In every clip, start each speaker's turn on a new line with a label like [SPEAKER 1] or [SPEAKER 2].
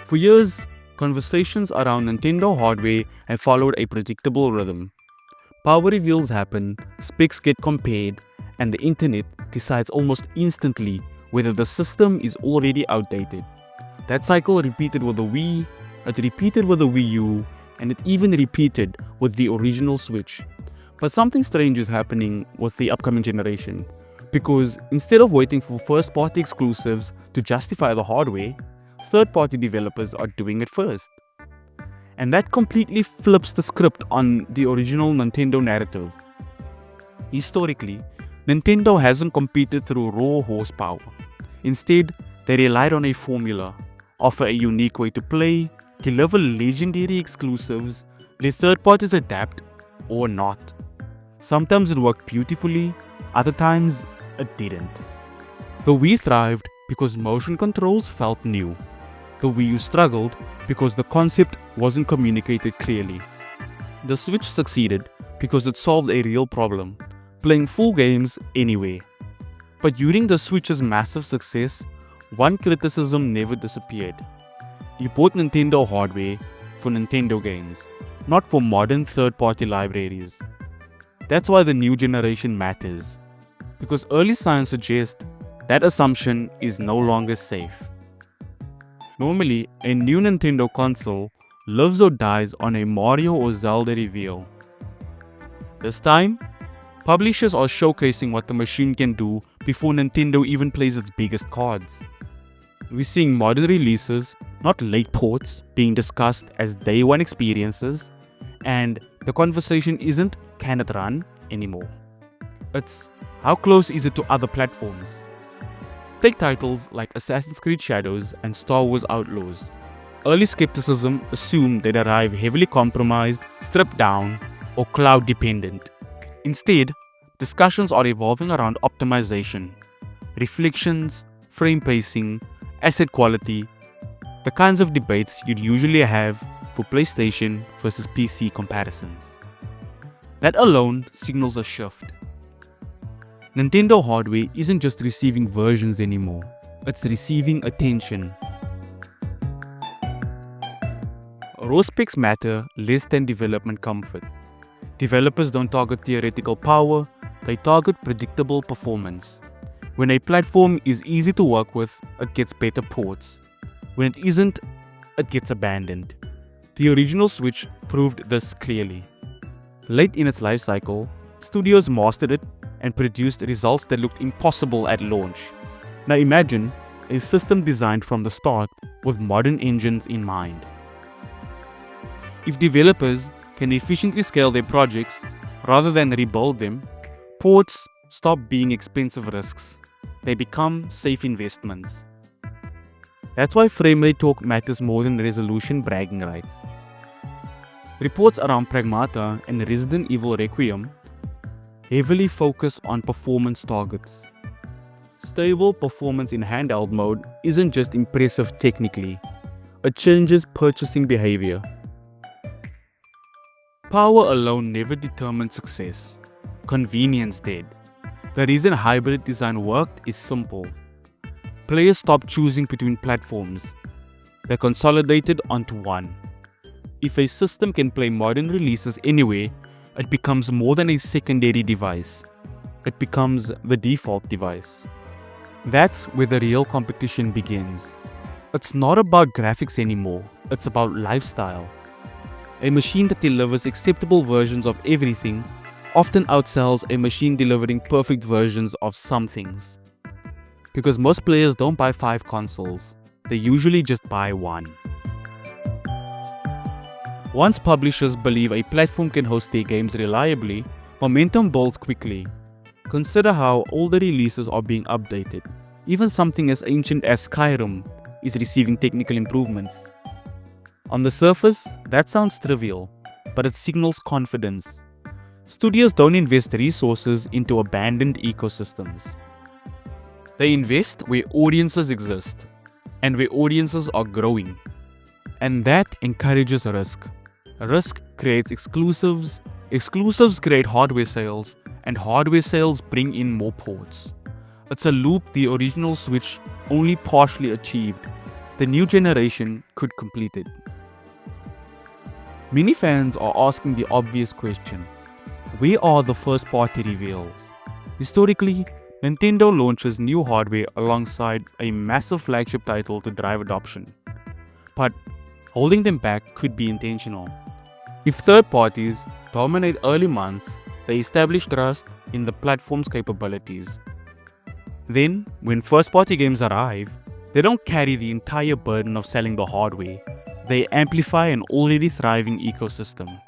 [SPEAKER 1] For years, conversations around Nintendo hardware have followed a predictable rhythm. Power reveals happen, specs get compared, and the internet decides almost instantly whether the system is already outdated. That cycle repeated with the Wii, it repeated with the Wii U, and it even repeated with the original Switch. But something strange is happening with the upcoming generation. Because instead of waiting for first party exclusives to justify the hardware, third party developers are doing it first. And that completely flips the script on the original Nintendo narrative. Historically, Nintendo hasn't competed through raw horsepower. Instead, they relied on a formula: offer a unique way to play, deliver legendary exclusives, let third parties adapt or not. Sometimes it worked beautifully, other times it didn't. The Wii thrived because motion controls felt new. The Wii U struggled because the concept wasn't communicated clearly. The Switch succeeded because it solved a real problem: playing full games anywhere. But during the Switch's massive success, one criticism never disappeared. You bought Nintendo hardware for Nintendo games, not for modern third-party libraries. That's why the new generation matters, because early signs suggest that assumption is no longer safe. Normally, a new Nintendo console lives or dies on a Mario or Zelda reveal. This time, publishers are showcasing what the machine can do before Nintendo even plays its biggest cards. We're seeing modern releases, not late ports, being discussed as day one experiences, and the conversation isn't "can it run" anymore. It's how close is it to other platforms? Take titles like Assassin's Creed Shadows and Star Wars Outlaws. Early skepticism assumed they'd arrive heavily compromised, stripped down, or cloud dependent. Instead, discussions are evolving around optimization, reflections, frame pacing, asset quality, the kinds of debates you'd usually have for PlayStation versus PC comparisons. That alone signals a shift. Nintendo hardware isn't just receiving versions anymore, it's receiving attention. Raw specs matter less than development comfort. Developers don't target theoretical power, they target predictable performance. When a platform is easy to work with, it gets better ports. When it isn't, it gets abandoned. The original Switch proved this clearly. Late in its life cycle, studios mastered it and produced results that looked impossible at launch. Now imagine a system designed from the start with modern engines in mind. If developers can efficiently scale their projects rather than rebuild them, ports stop being expensive risks. They become safe investments. That's why frame rate talk matters more than resolution bragging rights. Reports around Pragmata and Resident Evil Requiem heavily focus on performance targets. Stable performance in handheld mode isn't just impressive technically, it changes purchasing behavior. Power alone never determined success. Convenience did. The reason hybrid design worked is simple. Players stopped choosing between platforms. They consolidated onto one. If a system can play modern releases anywhere, it becomes more than a secondary device. It becomes the default device. That's where the real competition begins. It's not about graphics anymore, it's about lifestyle. A machine that delivers acceptable versions of everything often outsells a machine delivering perfect versions of some things. Because most players don't buy 5 consoles, they usually just buy one. Once publishers believe a platform can host their games reliably, momentum builds quickly. Consider how older releases are being updated. Even something as ancient as Skyrim is receiving technical improvements. On the surface, that sounds trivial, but it signals confidence. Studios don't invest resources into abandoned ecosystems. They invest where audiences exist, and where audiences are growing. And that encourages risk. Risk creates exclusives, exclusives create hardware sales, and hardware sales bring in more ports. It's a loop the original Switch only partially achieved. the new generation could complete it. Many fans are asking the obvious question: where are the first party reveals? Historically, Nintendo launches new hardware alongside a massive flagship title to drive adoption. But holding them back could be intentional. If third parties dominate early months, they establish trust in the platform's capabilities. Then, when first party games arrive, they don't carry the entire burden of selling the hardware. They amplify an already thriving ecosystem.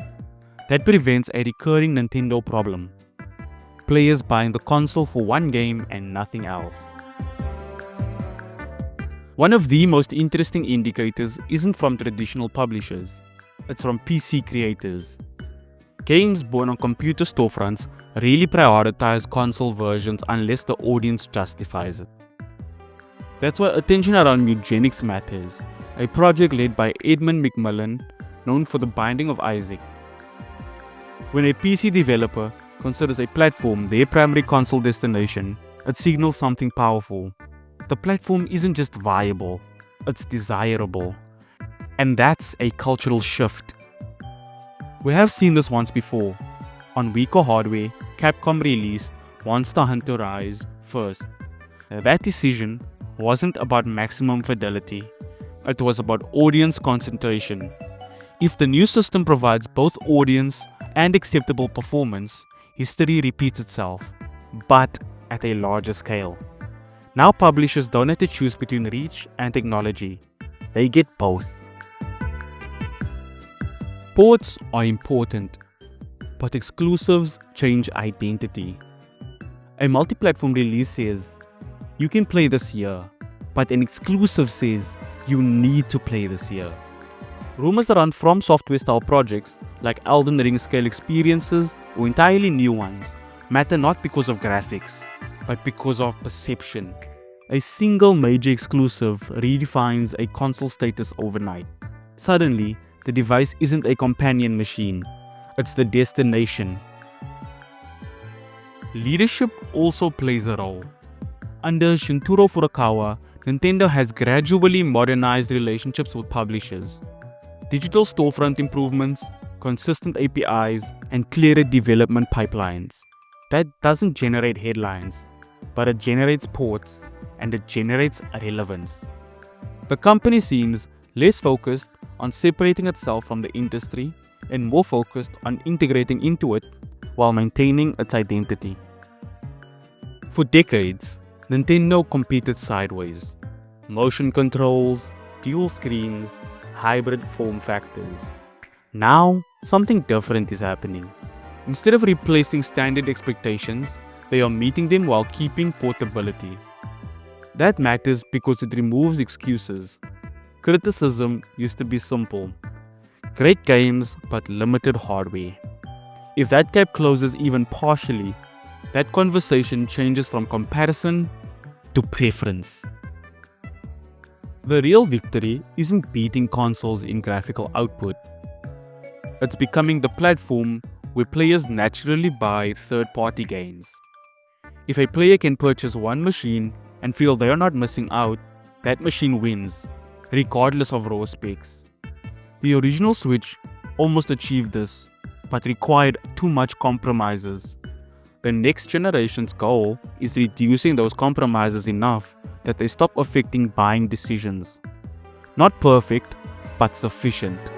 [SPEAKER 1] That prevents a recurring Nintendo problem: players buying the console for one game and nothing else. One of the most interesting indicators isn't from traditional publishers, it's from PC creators. Games born on computer storefronts really prioritize console versions unless the audience justifies it. That's why attention around Eugenics matters, a project led by Edmund McMillan, known for The Binding of Isaac. When a PC developer considers a platform their primary console destination, it signals something powerful. The platform isn't just viable, it's desirable. And that's a cultural shift. We have seen this once before. On weaker hardware, Capcom released Monster Hunter Rise first. That decision wasn't about maximum fidelity, it was about audience concentration. If the new system provides both audience and acceptable performance, history repeats itself, but at a larger scale. Now publishers don't have to choose between reach and technology, they get both. Ports are important, but exclusives change identity. A multi-platform release says, you can play this year, but an exclusive says, you need to play this year. Rumors around From Software style projects like Elden Ring scale experiences or entirely new ones matter not because of graphics, but because of perception. A single major exclusive redefines a console status overnight. Suddenly, the device isn't a companion machine, it's the destination. Leadership also plays a role. Under Shintaro Furukawa, Nintendo has gradually modernized relationships with publishers. Digital storefront improvements, consistent APIs, and clearer development pipelines. That doesn't generate headlines, but it generates ports and it generates relevance. The company seems less focused on separating itself from the industry and more focused on integrating into it while maintaining its identity. For decades, Nintendo competed sideways. Motion controls, dual screens, hybrid form factors. Now, something different is happening. Instead of replacing standard expectations, they are meeting them while keeping portability. That matters because it removes excuses. Criticism used to be simple. Great games, but limited hardware. If that gap closes even partially, that conversation changes from comparison to preference. The real victory isn't beating consoles in graphical output. It's becoming the platform where players naturally buy third-party games. If a player can purchase one machine and feel they are not missing out, that machine wins, regardless of raw specs. The original Switch almost achieved this, but required too much compromises. The next generation's goal is reducing those compromises enough that they stop affecting buying decisions. Not perfect, but sufficient.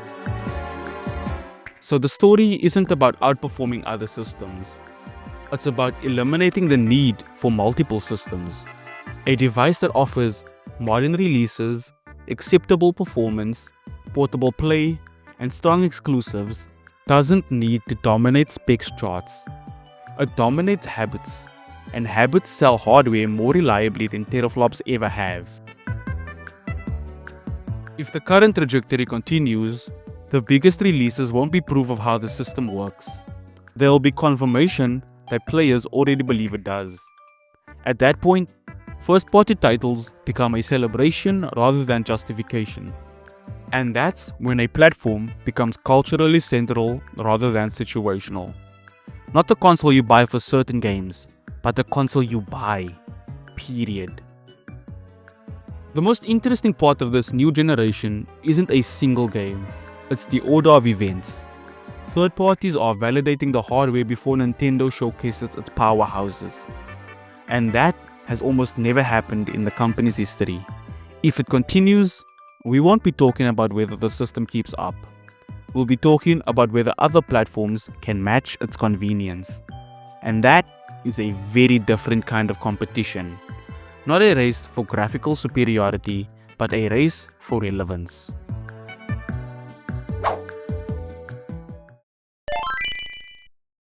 [SPEAKER 1] So the story isn't about outperforming other systems. It's about eliminating the need for multiple systems. A device that offers modern releases, acceptable performance, portable play, and strong exclusives doesn't need to dominate specs charts. It dominates habits, and habits sell hardware more reliably than teraflops ever have. If the current trajectory continues, the biggest releases won't be proof of how the system works. There will be confirmation that players already believe it does. At that point, first-party titles become a celebration rather than justification. And that's when a platform becomes culturally central rather than situational. Not the console you buy for certain games, but the console you buy. Period. The most interesting part of this new generation isn't a single game, it's the order of events. Third parties are validating the hardware before Nintendo showcases its powerhouses. And that has almost never happened in the company's history. If it continues, we won't be talking about whether the system keeps up. We'll be talking about whether other platforms can match its convenience. And that is a very different kind of competition. Not a race for graphical superiority, but a race for relevance.